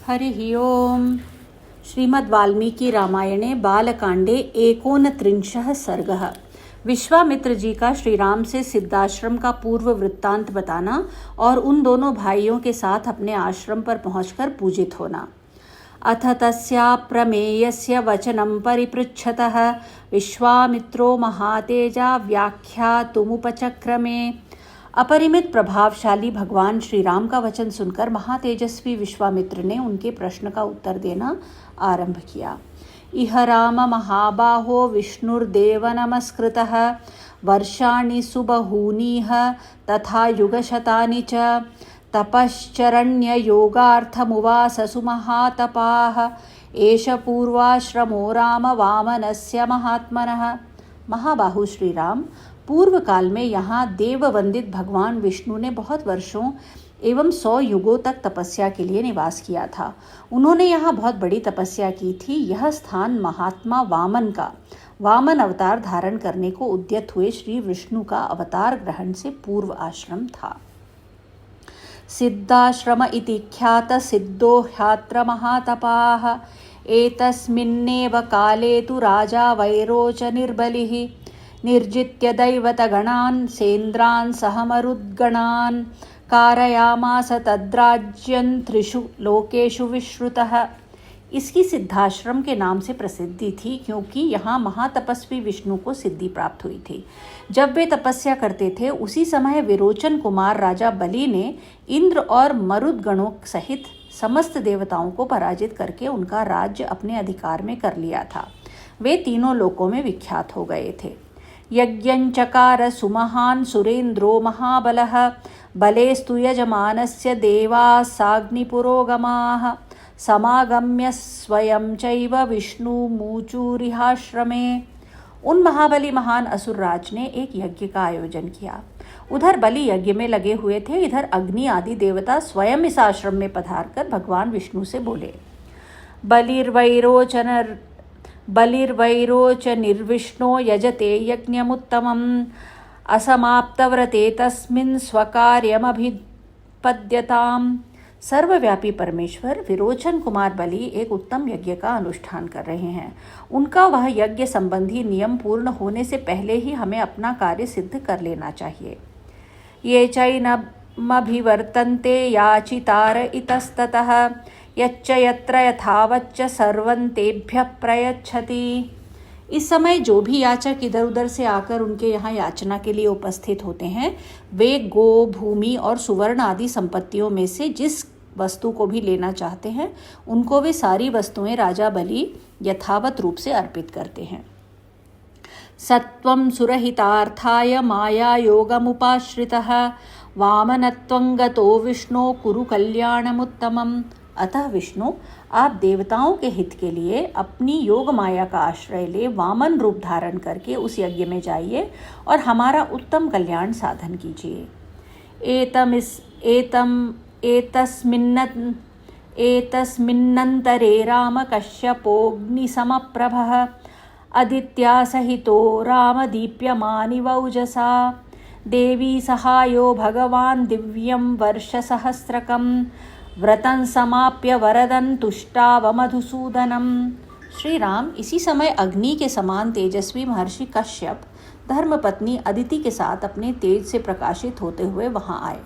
हरिः ओम्। श्रीमद्वाल्मीकि रामायणे बालकांडे 39 सर्गः। विश्वामित्र जी का श्री राम से सिद्धाश्रम का पूर्व वृत्तांत बताना और उन दोनों भाइयों के साथ अपने आश्रम पर पहुंचकर पूजित होना। अथ तस्याप्रमेयस्य वचनं परिपृच्छतः विश्वामित्रो महातेजा व्याख्यातुमुपचक्रमे। अपरिमित प्रभावशाली भगवान श्री राम का वचन सुनकर महातेजस्वी विश्वामित्र ने उनके प्रश्न का उत्तर देना आरंभ किया। इह राम महाबाहो विष्णुर्देव नमस्कृतः वर्षाणि सुबहूनीह तथा युगशतानि च तपश्चरण्य योगार्थमुवाससु महातपाः एष पूर्वाश्रमो राम वामनस्य महात्मनः। महाबाहु श्री राम, पूर्व काल में यहाँ देव वंदित भगवान विष्णु ने बहुत वर्षों एवं 100 युगों तक तपस्या के लिए निवास किया था। उन्होंने यहाँ बहुत बड़ी तपस्या की थी। यह स्थान महात्मा वामन का वामन अवतार धारण करने को उद्यत हुए श्री विष्णु का अवतार ग्रहण से पूर्व आश्रम था। सिद्धाश्रम इति ख्यात सिद्धो ह्यात्र महातपाः एतस्मिन्नेव काले तु राजा वैरोच निर्बलिः निर्जित्य दैवतगणान् सेन्द्रान् सह मरुद्गणान् कारयामास तद्राज्यं 3 लोकेषु विश्रुतः। इसकी सिद्धाश्रम के नाम से प्रसिद्धि थी क्योंकि यहाँ महातपस्वी विष्णु को सिद्धि प्राप्त हुई थी। जब वे तपस्या करते थे उसी समय विरोचन कुमार राजा बलि ने इंद्र और मरुद गणों सहित समस्त देवताओं को पराजित करके उनका राज्य अपने अधिकार में कर लिया था। वे तीनों लोकों में विख्यात हो गए थे। यज्ञञ्चकार सुमहान् सुरेन्द्रो महाबलः बलेस्तु यजमानस्य देवाः साग्निपुरोगमाः समागम्य स्वयं चैव विष्णुमूचुरिहाश्रमे। उन महाबली महान असुरराज ने एक यज्ञ का आयोजन किया। उधर बलि यज्ञ में लगे हुए थे, इधर अग्नि आदि देवता स्वयं इस आश्रम में पधारकर भगवान विष्णु से बोले, बलिर्वैरोच निर्विष्णो यजते यज्ञमुत्तमम् असमाप्तव्रते तस्मिन् स्वकार्यमभिपद्यताम्। सर्वव्यापी परमेश्वर विरोचन कुमार बलि एक उत्तम यज्ञ का अनुष्ठान कर रहे हैं। उनका वह यज्ञ संबंधी नियम पूर्ण होने से पहले ही हमें अपना कार्य सिद्ध कर लेना चाहिए। ये चैनमभिवर्तन्ते याचितार इतस्ततः यच्च यत्र यथावच्च सर्वं तेभ्यः प्रयच्छति। इस समय जो भी याचक इधर उधर से आकर उनके यहाँ याचना के लिए उपस्थित होते हैं, वे गो, भूमि और सुवर्ण आदि संपत्तियों में से जिस वस्तु को भी लेना चाहते हैं उनको वे सारी वस्तुएं राजा बलि यथावत रूप से अर्पित करते हैं। सत्वं सुरहितार्थाय माया योगमुपाश्रितः वामनत्वं गतो विष्णो कुरु कल्याणमुत्तमम्। अतः विष्णु, आप देवताओं के हित के लिए अपनी योग माया का आश्रय ले वामन रूप धारण करके उस यज्ञ में जाइए और हमारा उत्तम कल्याण साधन कीजिए। एतस्मिन्नन्तरे राम कश्यपोऽग्निसमप्रभः अदित्या सहितो राम दीप्यमानिव औजसा देवी सहायो भगवान् दिव्यं वर्षसहस्रकम् व्रतं समाप्य वरदं तुष्टावमधुसूदनम्। श्री राम इसी समय अग्नि के समान तेजस्वी महर्षि कश्यप धर्मपत्नी अदिति के साथ अपने तेज से प्रकाशित होते हुए वहां आए।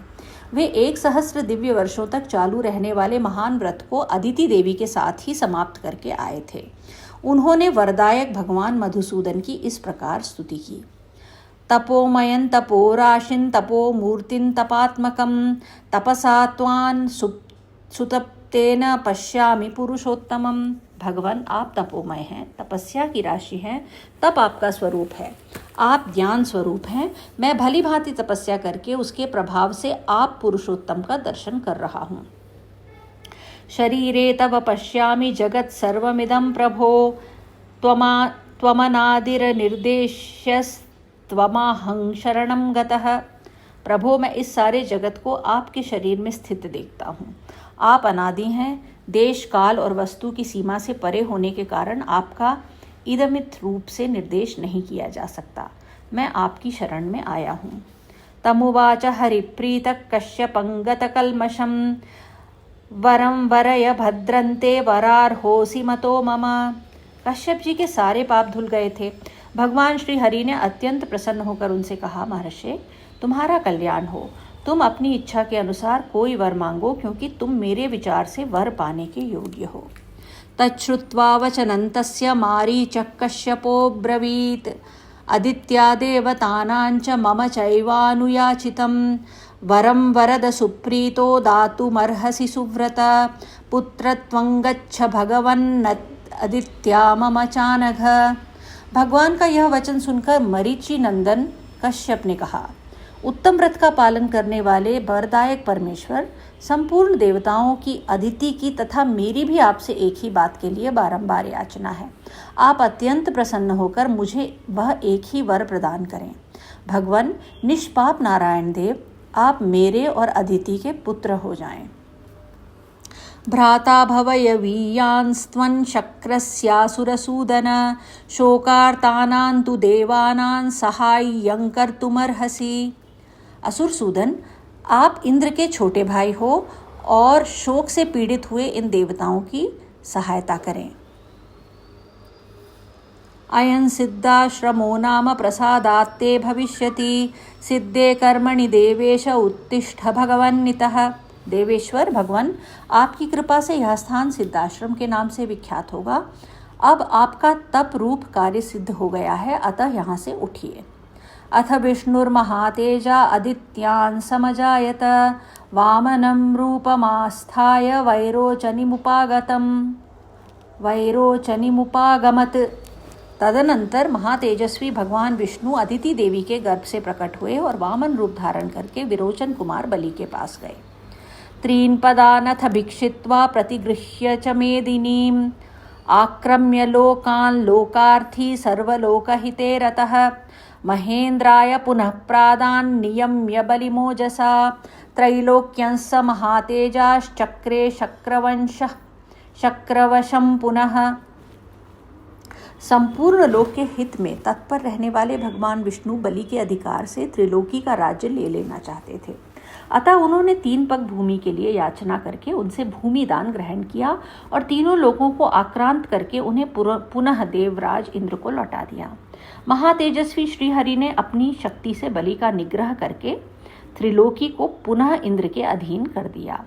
वे 1 सहस्र दिव्य वर्षों तक चालू रहने वाले महान व्रत को अदिति देवी के साथ ही समाप्त करके आए थे। उन्होंने वरदायक भगवान मधुसूदन की इस प्रकार स्तुति की। तपोमयं तपोराशिं तपोमूर्तिं तपात्मकं तपसा त्वां सुतप्तेन पश्यामि पुरुषोत्तमम्। भगवान, आप तपोमय हैं, तपस्या की राशि हैं, तप आपका स्वरूप है, आप ज्ञान स्वरूप हैं। मैं भली भांति तपस्या करके उसके प्रभाव से आप पुरुषोत्तम का दर्शन कर रहा हूँ। शरीरे तव पश्यामि जगत् सर्वमिदं प्रभो त्वमनादिर्निर्देश्यस्त्वमाहं शरणं गतः। प्रभो, मैं इस सारे जगत को आपके शरीर में स्थित देखता हूँ। आप अनादि हैं, देश काल और वस्तु की सीमा से परे होने के कारण आपका इदमित रूप से निर्देश नहीं किया जा सकता। मैं आपकी शरण में आया हूँ। तमुवाच हरिप्रीतः कश्यपं गतकल्मषं वरम वरय भद्रन्ते वरार्होसि मतो मम। कश्यप जी के सारे पाप धुल गए थे। भगवान श्री हरि ने अत्यंत प्रसन्न होकर उनसे कहा, महर्षि तुम्हारा कल्याण हो, तुम अपनी इच्छा के अनुसार कोई वर मांगो, क्योंकि तुम मेरे विचार से वर पाने के योग्य हो। तच्छ्रुत्वा वचनं तस्य मारीचः कश्यपो ब्रवीत्, आदित्या देवतानांच मम चैवानुयाचितं, वरं वरद सुप्रीतो दातुमर्हसि सुव्रत, पुत्रत्वं गच्छ भगवन् आदित्या मम चानघ। भगवान का यह वचन सुनकर मरीचि नंदन कश्यप ने कहा, उत्तम व्रत का पालन करने वाले वरदायक परमेश्वर, संपूर्ण देवताओं की, अदिति की तथा मेरी भी आपसे एक ही बात के लिए बारंबार याचना है। आप अत्यंत प्रसन्न होकर मुझे वह एक ही वर प्रदान करें। भगवान निष्पाप नारायण देव, आप मेरे और अदिति के पुत्र हो जाएं। भ्राता भवयवीयान्स्त्वं शक्रस्यासुरसूदन, शोकार्तानां तु देवानां सहाय्यं कर्तुमर्हसि। असुरसूदन, आप इंद्र के छोटे भाई हो और शोक से पीड़ित हुए इन देवताओं की सहायता करें। अयं सिद्धाश्रमो नाम प्रसादात्ते भविष्यति, सिद्धे कर्मणि देवेश उत्तिष्ठ भगवन्नितः। देवेश्वर भगवान, आपकी कृपा से यह स्थान सिद्धाश्रम के नाम से विख्यात होगा। अब आपका तप रूप कार्य सिद्ध हो गया है, अतः यहाँ से उठिए। अथ विष्णुर्महातेजा आदित्यान् समजायत, वामनं रूपमास्थाय वैरोचनिमुपागमत्। तदनंतर महातेजस्वी भगवान विष्णु अदिति देवी के गर्भ से प्रकट हुए और वामन रूप धारण करके विरोचन कुमार बलि के पास गए। त्रीन् पदानथ भिक्षित्वा प्रतिगृह्य च मेदिनीम्, आक्रम्य लोकान् लोकार्थी सर्वलोकहिते रतः, महेन्द्राय पुनः प्रादान् नियम्य बलिमोजसा, त्रैलोक्यं स महातेजाश्चक्रे शक्रवशं पुनः। संपूर्ण लोक के हित में तत्पर रहने वाले भगवान विष्णु बलि के अधिकार से त्रिलोकी का राज्य ले लेना चाहते थे। अतः उन्होंने 3 पग भूमि के लिए याचना करके उनसे भूमि दान ग्रहण किया और तीनों लोगों को आक्रांत करके उन्हें पुनः देवराज इंद्र को लौटा दिया। महातेजस्वी श्रीहरि ने अपनी शक्ति से बलि का निग्रह करके त्रिलोकी को पुनः इंद्र के अधीन कर दिया।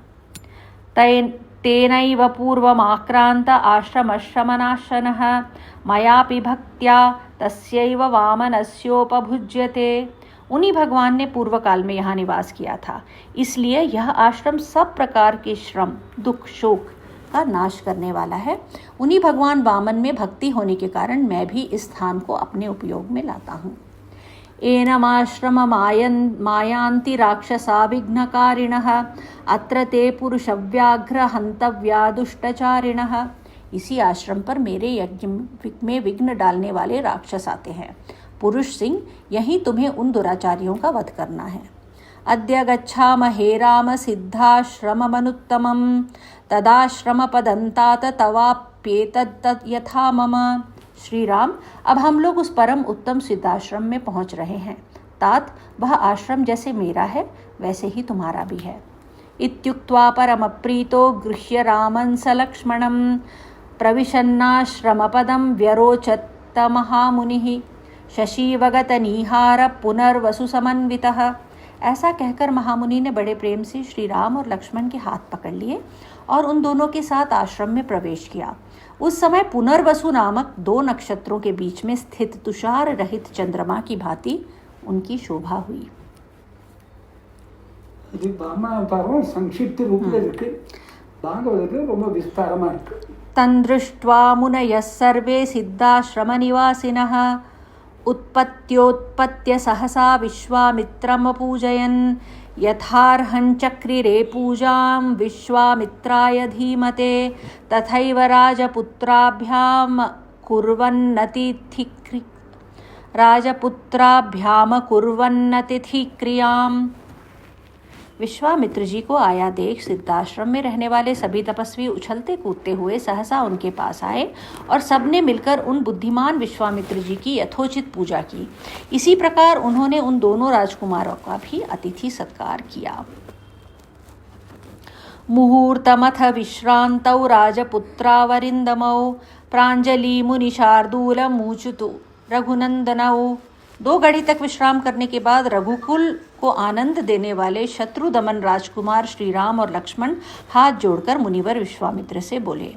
तेनैव पूर्वमाक्रांत आश्रमशमनाशनः, मयापि भक्त्या तस्यैव वामनस्योपभुज्यते। उन्हीं भगवान ने पूर्व काल में यहाँ निवास किया था, इसलिए यह आश्रम सब प्रकार के श्रम, दुख, शोक का नाश करने वाला है। उन्हीं भगवान वामन में भक्ति होने के कारण मैं भी इस स्थान को अपने उपयोग में लाता हूँ। एनमाश्रम मायांति राक्षसा विघ्नकारिणः, अत्र ते पुरुषव्याघ्र हंतव्या दुष्टचारिणः। इसी आश्रम पर मेरे यज्ञ में विघ्न डालने वाले राक्षस आते हैं। पुरुष सिंह, यहीं तुम्हें उन दुराचारियों का वध करना है। अद्य गच्छामहे राम सिद्धाश्रममनुत्तमं, तदाश्रमपदन्तात तवाप्येतद् यथा मम। श्री राम, अब हम लोग उस परम उत्तम सिद्धाश्रम में पहुंच रहे हैं। तात, वह आश्रम जैसे मेरा है वैसे ही तुम्हारा भी है। इत्युक्त्वा परमप्रीतो गृह्य रामं सलक्ष्मणं, प्रविशन्नाश्रमपदं व्यरोचत महामुनिः, शशीवगतनीहार पुनर्वसु समन्वितः। ऐसा कहकर महामुनि ने बड़े प्रेम से श्री राम और लक्ष्मण के हाथ पकड़ लिए और उन दोनों के साथ आश्रम में प्रवेश किया। उस समय पुनर्वसु नामक 2 नक्षत्रों के बीच में स्थित तुषार रहित चंद्रमा की भांति उनकी शोभा हुई। संक्षिप्त रूप में तन्द्दृष्ट्वा मुनयः सर्वे सिद्धाश्रमनिवासिनः, उत्पत्त्योत्पत्त्य सहसा विश्वामित्रमपूजयन्, यथार्हं चक्रिरे पूजां विश्वामित्राय धीमते, तथैव राजपुत्राभ्यां कुर्वन्नतिथिक्रियाम्। विश्वामित्र जी को आया देख सिद्धाश्रम में रहने वाले सभी तपस्वी उछलते कूदते हुए सहसा उनके पास आए और सबने मिलकर उन बुद्धिमान विश्वामित्र जी की यथोचित पूजा की। इसी प्रकार उन्होंने उन दोनों राजकुमारों का भी अतिथि सत्कार किया। मुहूर्तमथ विश्रान्तौ राजपुत्रावरिन्दमौ प्राञ्जलिमुनिशार्दूलमूचुतु रघुनंदनौ। 2 घड़ी तक विश्राम करने के बाद रघुकुल को आनंद देने वाले शत्रुदमन राजकुमार श्री राम और लक्ष्मण हाथ जोड़कर मुनिवर विश्वामित्र से बोले,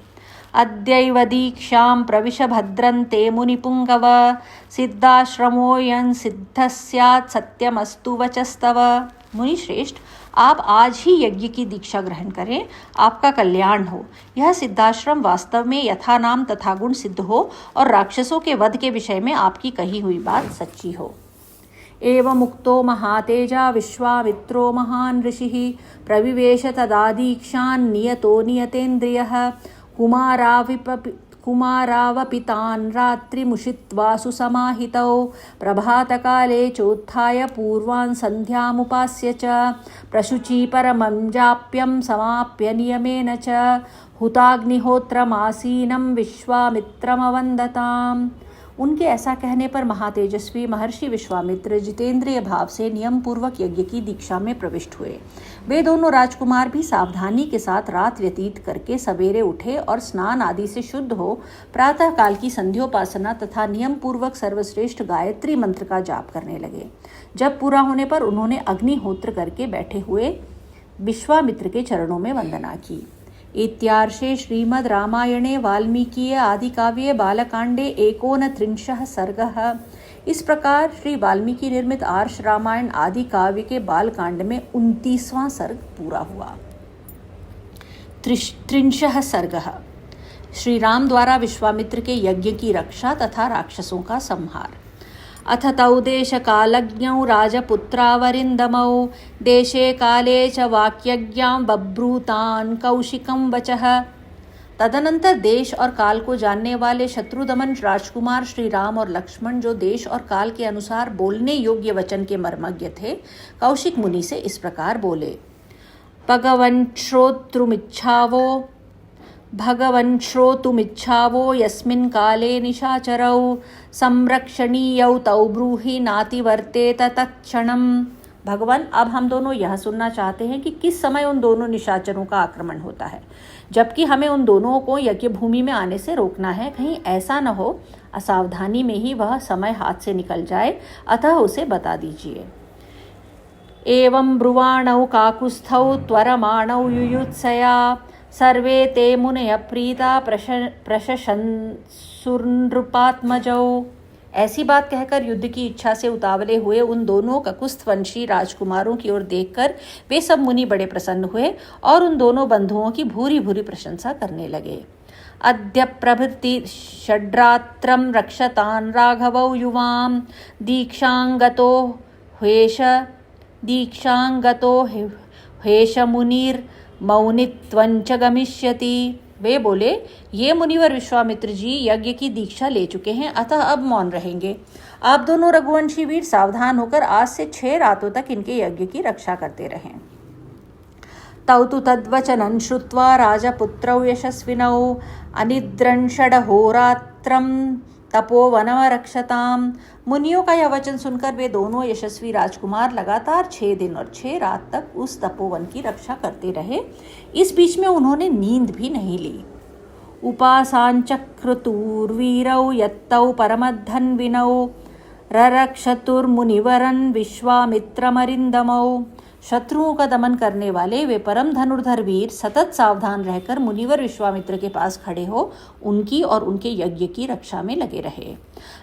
अद्यैव दीक्षां प्रविश भद्रन्ते मुनिपुंगव, सिद्धाश्रमोऽयं सिद्धः स्यात् सत्यमस्तु वचस्तव। मुनि श्रेष्ठ, आप आज ही यज्ञ की दीक्षा ग्रहण करें, आपका कल्याण हो। यह सिद्धाश्रम वास्तव में यथा नाम तथा गुण सिद्ध हो और राक्षसों के वध के विषय में आपकी कही हुई बात सच्ची हो। एवमुक्तो महातेजा विश्वामित्रो महान् ऋषिः प्रविवेश तदा दीक्षान् नियतो नियतेन्द्रियः कुमारावपितान् रात्रिमुषित्वा सुसमाहितौ प्रभातकाले चोत्थाय पूर्वान् सन्ध्यामुपास्य च प्रशुचि परमं जाप्यं समाप्य नियमेन च हुताग्निहोत्रमासीनं विश्वामित्रमवन्दताम्। उनके ऐसा कहने पर महातेजस्वी महर्षि विश्वामित्र जितेंद्रिय भाव से नियम पूर्वक यज्ञ की दीक्षा में प्रविष्ट हुए। वे दोनों राजकुमार भी सावधानी के साथ रात व्यतीत करके सवेरे उठे और स्नान आदि से शुद्ध हो प्रातः काल की संध्योपासना तथा नियम पूर्वक सर्वश्रेष्ठ गायत्री मंत्र का जाप करने लगे। जब पूरा होने पर उन्होंने अग्निहोत्र करके बैठे हुए विश्वामित्र के चरणों में वंदना की। इत्यार्षे श्रीमद् रामायणे वाल्मीकीय आदिकाव्ये बालकांडे 39 सर्गः। इस प्रकार श्री वाल्मीकि निर्मित आर्ष रामायण आदि काव्य के बालकांड में 29वां सर्ग पूरा हुआ। 30 सर्गः। श्री राम द्वारा विश्वामित्र के यज्ञ की रक्षा तथा राक्षसों का संहार। अथ तौ देशकालज्ञौ राजपुत्रावरिन्दमौ देशे काले च वाक्यज्ञां बभ्रूतान् कौशिकं वचः। तदनंतर देश और काल को जानने वाले शत्रुदमन राजकुमार श्री राम और लक्ष्मण, जो देश और काल के अनुसार बोलने योग्य वचन के मर्मज्ञ थे, कौशिक मुनि से इस प्रकार बोले, भगवन् श्रोतुमिच्छावो यस्मिन् काले निशाचरौ संरक्षणीयौ तौ ब्रूहि नातिवर्तेत तत्क्षणम्। भगवान, अब हम दोनों यह सुनना चाहते हैं कि किस समय उन दोनों निशाचरों का आक्रमण होता है, जबकि हमें उन दोनों को यज्ञ भूमि में आने से रोकना है। कहीं ऐसा न हो असावधानी में ही वह समय हाथ से निकल जाए, अतः उसे बता दीजिए। एवं ब्रुवाणौ काकुस्थौ त्वरमाणौ युयुत्सया सर्वे ते मुनय प्रीता प्रशंसुर्नृपात्मजौ। ऐसी बात कहकर युद्ध की इच्छा से उतावले हुए उन दोनों ककुस्थवंशी राजकुमारों की ओर देखकर वे सब मुनि बड़े प्रसन्न हुए और उन दोनों बंधुओं की भूरी भूरी प्रशंसा करने लगे। अद्य प्रभृति षड्रात्रं रक्षतान् राघवौ युवां दीक्षांगतो हेश मुनिर्मौनित्वञ्च गमिष्यति। वे बोले, ये मुनिवर विश्वामित्र जी यज्ञ की दीक्षा ले चुके हैं, अतः अब मौन रहेंगे। आप दोनों रघुवंशी वीर सावधान होकर आज से 6 रातों तक इनके यज्ञ की रक्षा करते रहें। तौ तु तद्वचनं श्रुत्वा राजपुत्रौ यशस्विनौ अनिद्रं षड्होरात्रं तपोवनमरक्षताम्। मुनियों का यह वचन सुनकर वे दोनों यशस्वी राजकुमार लगातार 6 दिन और 6 रात तक उस तपोवन की रक्षा करते रहे। इस बीच में उन्होंने नींद भी नहीं ली। उपासाञ्चक्रतुर्वीरौ यत्तौ परमधन्विनौ ररक्षतुर्मुनिवरन् विश्वामित्रमरिन्दमौ। शत्रुओं का दमन करने वाले वे परम धनुर्धर वीर सतत सावधान रहकर मुनिवर विश्वामित्र के पास खड़े हो उनकी और उनके यज्ञ की रक्षा में लगे रहे।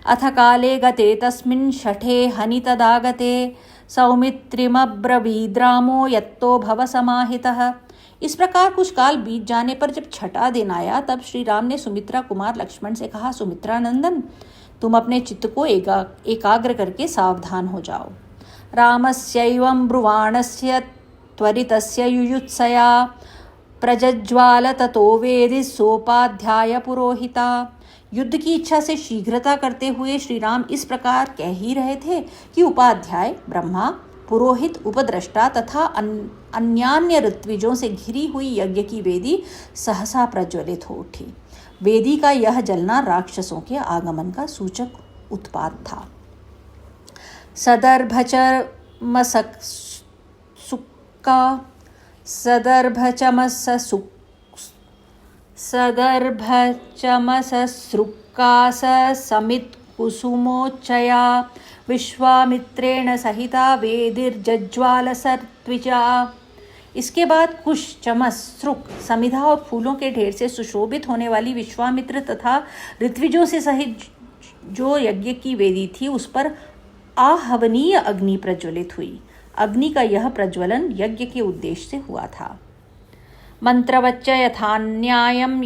अथ काले गते तस्मिन् शठे हनितदागते सौमित्रिमब्रवीद्रामो यत्तो भव समाहितः। इस प्रकार कुछ काल बीत जाने पर जब छठा दिन आया, तब श्री राम ने सुमित्रा कुमार लक्ष्मण से कहा, सुमित्रा नंदन, तुम अपने चित्त को एकाग्र करके सावधान हो जाओ। रामस्यैवं ब्रुवाणस्य त्वरितस्य युयुत्सया प्रज्ज्वाल ततो वेदि सोपाध्याय पुरोहिता। युद्ध की इच्छा से शीघ्रता करते हुए श्री राम इस प्रकार कह ही रहे थे कि उपाध्याय, ब्रह्मा, पुरोहित, उपद्रष्टा तथा अन्यान्य ऋत्विजों से घिरी हुई यज्ञ की वेदी सहसा प्रज्वलित हो उठी। वेदी का यह जलना राक्षसों के आगमन का सूचक उत्पात था। सदर्भचर्मसुक्का सदर्भचमससृक्कास समित्कुसुमोच्चया विश्वामित्रेण सहिता वेदिर्जज्ज्वालसर्त्विजा। इसके बाद कुश, चमस, सृक, समिधा और फूलों के ढेर से सुशोभित होने वाली विश्वामित्र तथा ऋत्विजों से सहित जो यज्ञ की वेदी थी उस पर आहवनीय अग्नि प्रज्वलित हुई। अग्नि का यह प्रज्वलन यज्ञ के उद्देश्य से हुआ था। मंत्रवच्च यथान्यायं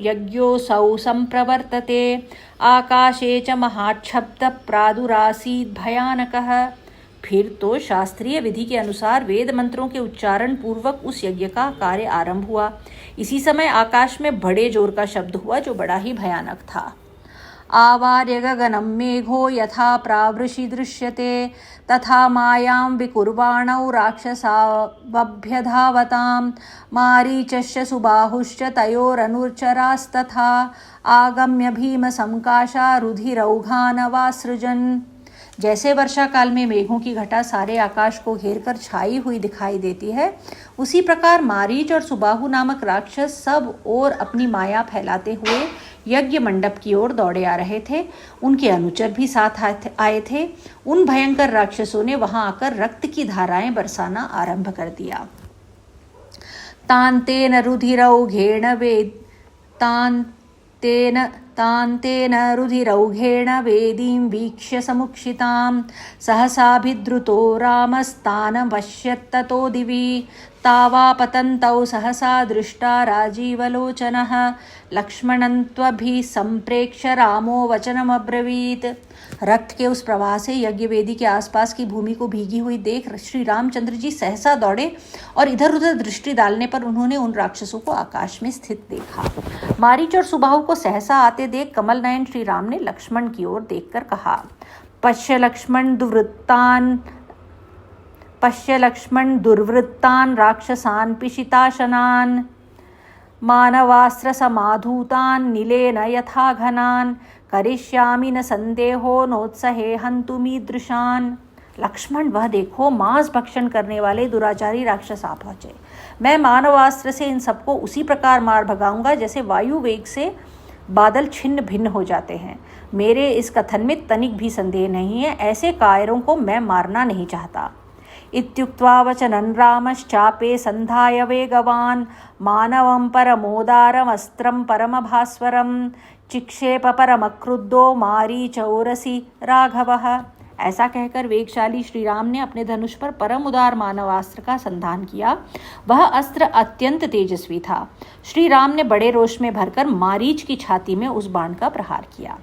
यज्ञोऽसौ संप्रवर्तते आकाशे च महाच्छब्द प्रादुरासीत् भयानकः। फिर तो शास्त्रीय विधि के अनुसार वेद मंत्रों के उच्चारण पूर्वक उस यज्ञ का कार्य आरंभ हुआ। इसी समय आकाश में बड़े जोर का शब्द हुआ जो बड़ा ही भयानक था। आवार्य गगनं मेघो यथा प्रावृषि दृश्यते तथा मायां विकुर्वाणौ राक्षसावभ्यधावतां मारीचश्च सुबाहुश्च तयोरनुचरास्तथा आगम्य भीमसंकाशा रुधिरौघानवासृजन्। जैसे वर्षा काल में मेघों की घटा सारे आकाश को घेरकर छाई हुई दिखाई देती है, उसी प्रकार मारीच और सुबाहु नामक राक्षस सब ओर अपनी माया फैलाते हुए यज्ञ मंडप की ओर दौड़े आ रहे थे। उनके अनुचर भी साथ आए थे। उन भयंकर राक्षसों ने वहां आकर रक्त की धाराएं बरसाना आरंभ कर दिया। तान्तेन रुधिरौघेण वेदीं वीक्ष्य समुक्षितां सहसाभिद्रुतो रामस्तानपश्यत्ततो दिवि तावापतन्तौ सहसा दृष्टा राजीवलोचनः लक्ष्मणं त्वभिः सम्प्रेक्ष्य रामो वचनमब्रवीत्। रक्त के उस प्रवाह से यज्ञ वेदी के आसपास की भूमि को भीगी हुई देख श्री रामचंद्र जी सहसा दौड़े और इधर उधर दृष्टि डालने पर उन्होंने उन राक्षसों को आकाश में स्थित देखा। मारीच और सुबाहु को सहसा आते देख कमल नयन श्री राम ने लक्ष्मण की ओर देखकर कहा, पश्य लक्ष्मण दुर्वृत्तान् राक्षसान् पिशिताशनान् मानवास्त्र समाधूतान् नीलेन यथा घनान् करिष्यामि न संदेहो नोत्सहे हन्तुमीदृशान्। लक्ष्मण, वह देखो मांस भक्षण करने वाले दुराचारी राक्षस आ पहुंचे। मैं मानवास्त्र से इन सबको उसी प्रकार मार भगाऊंगा जैसे वायु वेग से बादल छिन्न भिन्न हो जाते हैं। मेरे इस कथन में तनिक भी संदेह नहीं है। ऐसे कायरों को मैं मारना नहीं चाहता। इत्युक्त्वा वचनं रामश्चापे संधाय वेगवान् मानवं परमोदारमस्त्रं परमभास्वरं चिक्षेप परमक्रुद्धो मारीचौरसी राघवः। ऐसा कहकर वेगशाली श्री राम ने अपने धनुष पर परम उदार मानवास्त्र का संधान किया। वह अस्त्र अत्यंत तेजस्वी था। श्री राम ने बड़े रोष में भरकर मारीच की छाती में उस बाण का प्रहार किया।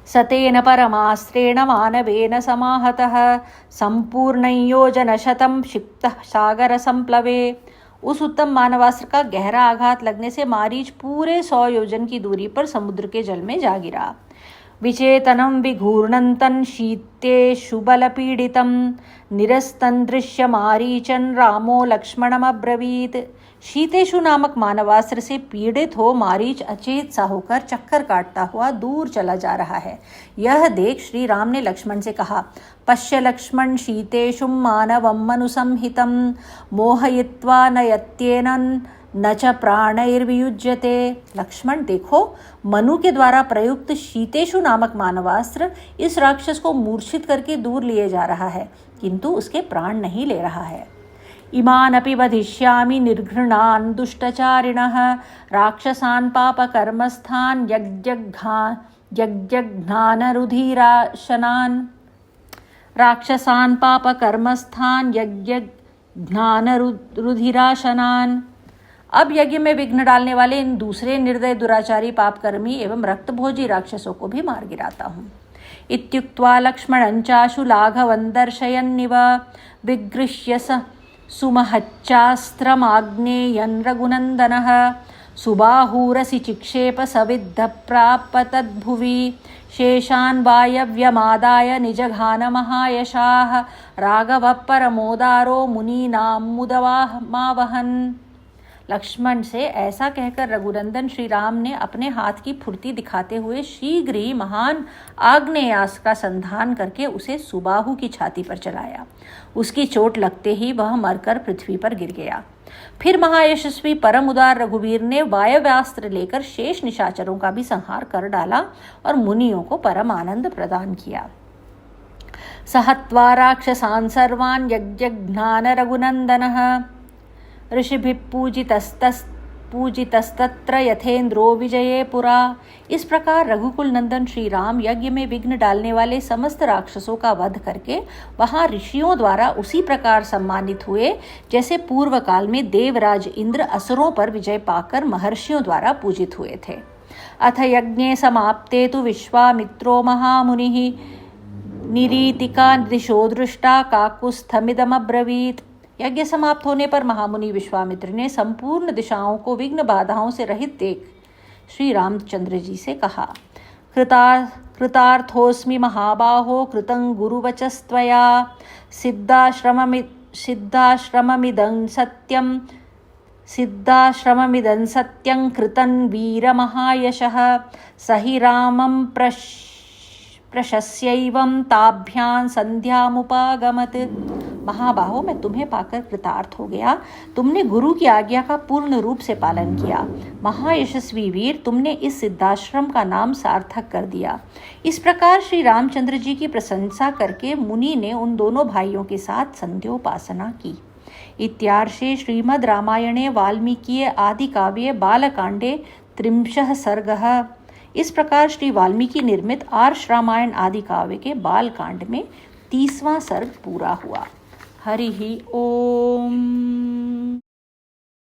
सतेन परमास्त्रेण मानवेन समाहतः संपूर्ण योजनशतं क्षिप्तः सागर संप्लवे। उस उत्तम मानवास्त्र का गहरा आघात लगने से मारीच पूरे 100 योजन की दूरी पर समुद्र के जल में जा गिरा। विचेतनं विघूर्णन्तं शीतेषु बलपीडितं निरस्तं दृश्य मारीचन रामो लक्ष्मणमब्रवीत्। शीतेषु नामक मानवास्त्र से पीड़ित हो मारीच अचेत सा होकर चक्कर काटता हुआ दूर चला जा रहा है। यह देख श्री राम ने लक्ष्मण से कहा, पश्य लक्ष्मण शीतेषु मानवं मनुसंहितं मोहयित्वा नयत्येन न च प्राणैर्वियुज्यते। लक्ष्मण, देखो मनु के द्वारा प्रयुक्त शीतेषु नामक मानवास्त्र इस राक्षस को मूर्छित करके दूर लिए जा रहा है, किंतु उसके प्राण नहीं ले रहा है। इमानपि वधिष्यामि निर्घृणान् दुष्टचारिणः राक्षसान् पापकर्मस्थान् यज्ञघ्नानरुधिराशनान्। अब यज्ञ में विघ्न डालने वाले इन दूसरे निर्दय दुराचारी पापकर्मी एवं रक्तभोजी राक्षसों को भी मार गिराता हूँ। इत्युक्त्वा लक्ष्मणं चाशु लाघवं दर्शयन्निव विगृह्य सुमहच्चास्त्रमाग्नेयन् रघुनन्दनः सुबाहूरसि चिक्षेप सविद्धप्राप तद्भुवि शेषान् वायव्यमादाय निजघानमहायशाः राघवः परमोदारो मुनीनां मुदवाहमावहन्। लक्ष्मण से ऐसा कहकर रघुनंदन श्री राम ने अपने हाथ की फुर्ती दिखाते हुए शीघ्र ही महान आग्नेयास्त्र का संधान करके उसे सुबाहु की छाती पर चलाया। उसकी चोट लगते ही वह मरकर पृथ्वी पर गिर गया। फिर महायशस्वी परम उदार रघुवीर ने वायव्यास्त्र लेकर शेष निशाचरों का भी संहार कर डाला और मुनियों को परम आनंद प्रदान किया। सहत्वा राक्षसान् सर्वान् यज्ञघ्नान रघुनन्दनः ऋषिभिः पूजितस्तत्र यथेन्द्रो विजये पुरा। इस प्रकार रघुकुल नंदन श्री राम यज्ञ में विघ्न डालने वाले समस्त राक्षसों का वध करके वहां ऋषियों द्वारा उसी प्रकार सम्मानित हुए जैसे पूर्व काल में देवराज इंद्र असुरों पर विजय पाकर महर्षियों द्वारा पूजित हुए थे। अथ यज्ञे समाप्ते तु विश्वामित्रो महामुनिः निरीतिका दिशो दृष्टा काकुस्थमिदमब्रवीत्। यज्ञ समाप्त होने पर महामुनि विश्वामित्र ने संपूर्ण दिशाओं को विघ्न बाधाओं से रहित देख श्री रामचंद्र जी से कहा, कृतार्थोस्मि महाबाहो कृतं गुरुवचस्त्वया सिद्धाश्रममिदं सत्यं कृतं वीरमहायशः स हि रामं प्रशस्यैवं ताभ्यां संध्यामुपागमत्। महाबाहो, मैं तुम्हें पाकर कृतार्थ हो गया। तुमने गुरु की आज्ञा का पूर्ण रूप से पालन किया। महायशस्वी वीर, तुमने इस सिद्धाश्रम का नाम सार्थक कर दिया। इस प्रकार श्री रामचंद्र जी की प्रशंसा करके मुनि ने उन दोनों भाइयों के साथ संध्योपासना की। इत्यार्षे श्रीमद् रामायणे वाल्मीकिये आदि काव्ये बालकांडे 30 सर्गः। इस प्रकार श्री वाल्मीकि निर्मित आर्ष रामायण आदि काव्य के बालकांड में 30वां सर्ग पूरा हुआ। हरि ओम।